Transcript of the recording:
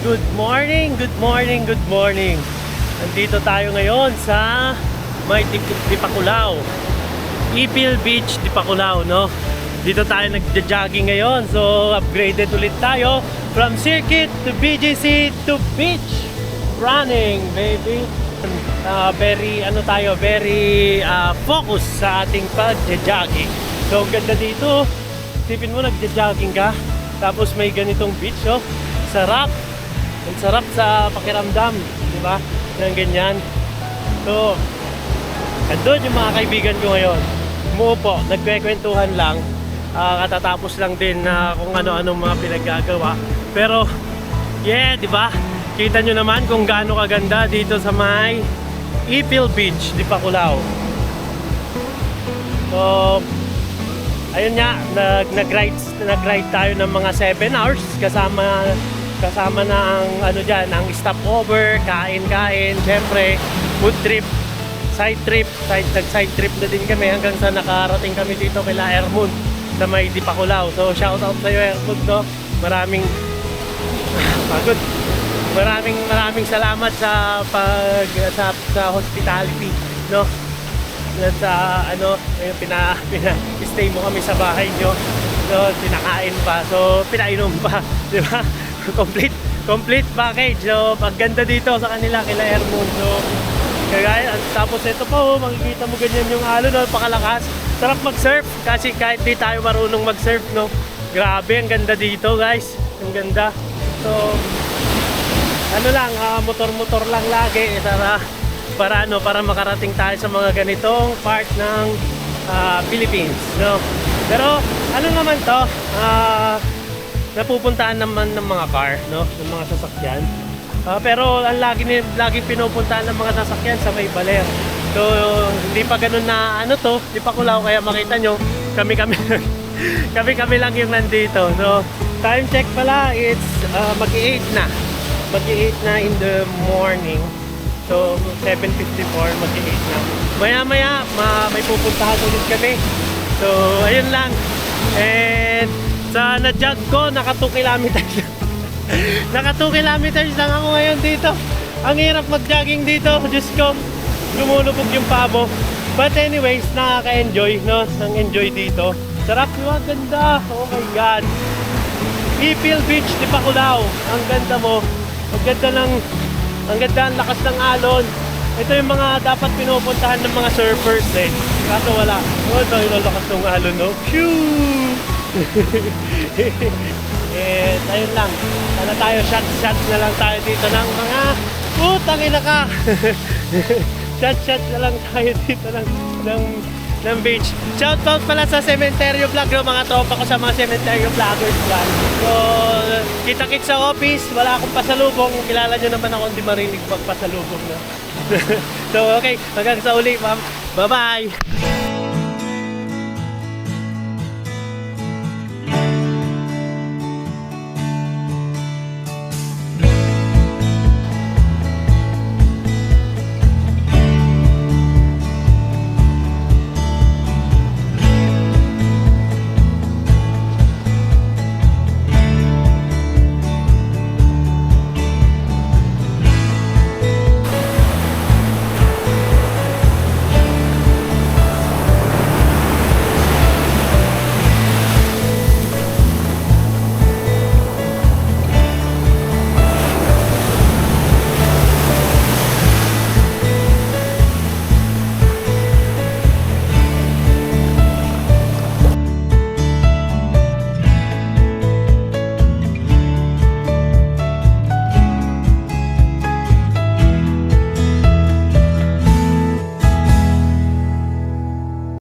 Good morning, good morning, good morning. Nandito tayo ngayon sa may Dipaculao, Ipil Beach, Dipaculao, no? Dito tayo nagja-jogging ngayon. So upgraded ulit tayo from circuit to BGC to beach running, baby. Very focus sa ating pag-jogging. So ganda dito. Tipin mo, nagja-jogging ka tapos may ganitong beach, oh. Sarap. Ang sarap sa pakiramdam, di ba? Ng ganyan. So, andun yung mga kaibigan ko ngayon. Umuupo, nagkwekwentuhan lang. Katatapos lang din na kung ano-anong mga pinaggagawa. Pero, yeah, di ba? Kita nyo naman kung gaano kaganda dito sa may Ipil Beach, Dipaculao. So, ayun nga, nag-ride tayo ng mga 7 hours kasama na ang ang stopover, kain-kain, syempre food trip, side trip na din kami hanggang sa nakarating kami dito kay Ermon sa may Dipaculao. So shout out sa iyo, Ermon, no? Maraming salamat sa hospitality, no? At sa stay mo kami sa bahay nyo. So, pinakain pa. So, pinainom pa. Di ba? Complete package. So, pagganda dito sa kanila, kila Ermon. So, kagaya, tapos ito pa, oh, makikita mo ganyan yung alon, no? Pakalakas. Sarap mag-surf. Kasi kahit di tayo marunong mag-surf, no? Grabe, ang ganda dito, guys. Ang ganda. So, motor-motor lang lagi. Para makarating tayo sa mga ganitong part ng Philippines, no? Pero ano naman to, napupuntahan naman ng mga car, no? Ng mga sasakyan. Pero ang lagi pinupuntahan ng mga sasakyan sa may Baler. So hindi pa ganun na Dipaculao, kaya makita nyo, kami lang yung nandito. So time check pala, it's mag-8 na in the morning. So 7:54, mag-8 na. Maya may pupuntahan ulit kami. So ayun lang. And sa na-jog ko, naka 2 kilometers naka 2 kilometers lang ako ngayon dito. Ang hirap mag-jogging dito, Diyos ko, lumulubog yung pabo. But anyways, nakaka-enjoy, no? Nang-enjoy dito. Sarap, diba? Ganda. Oh my God. Ipil Beach, Dipaculao. Ang ganda mo. Ang ganda, ang lakas ng alon. Ito yung mga dapat pinupuntahan ng mga surfers, eh. Kaso wala. Oh, ito yung lakas ng alon, no? Phew! And ayun lang. Sana tayo, shots na lang tayo dito ng mga putang ina ka. shots na lang tayo dito ng beach. Shoutout pala sa Cementerio Vlog, no? Mga tropa ko sa mga Cementerio Vloggers dyan. So, kita-kits sa office, wala akong pasalubong. Kilala nyo naman ako, hindi marinig pagpasalubong, no? So, okay, hanggang sa uli, ma'am. Bye-bye!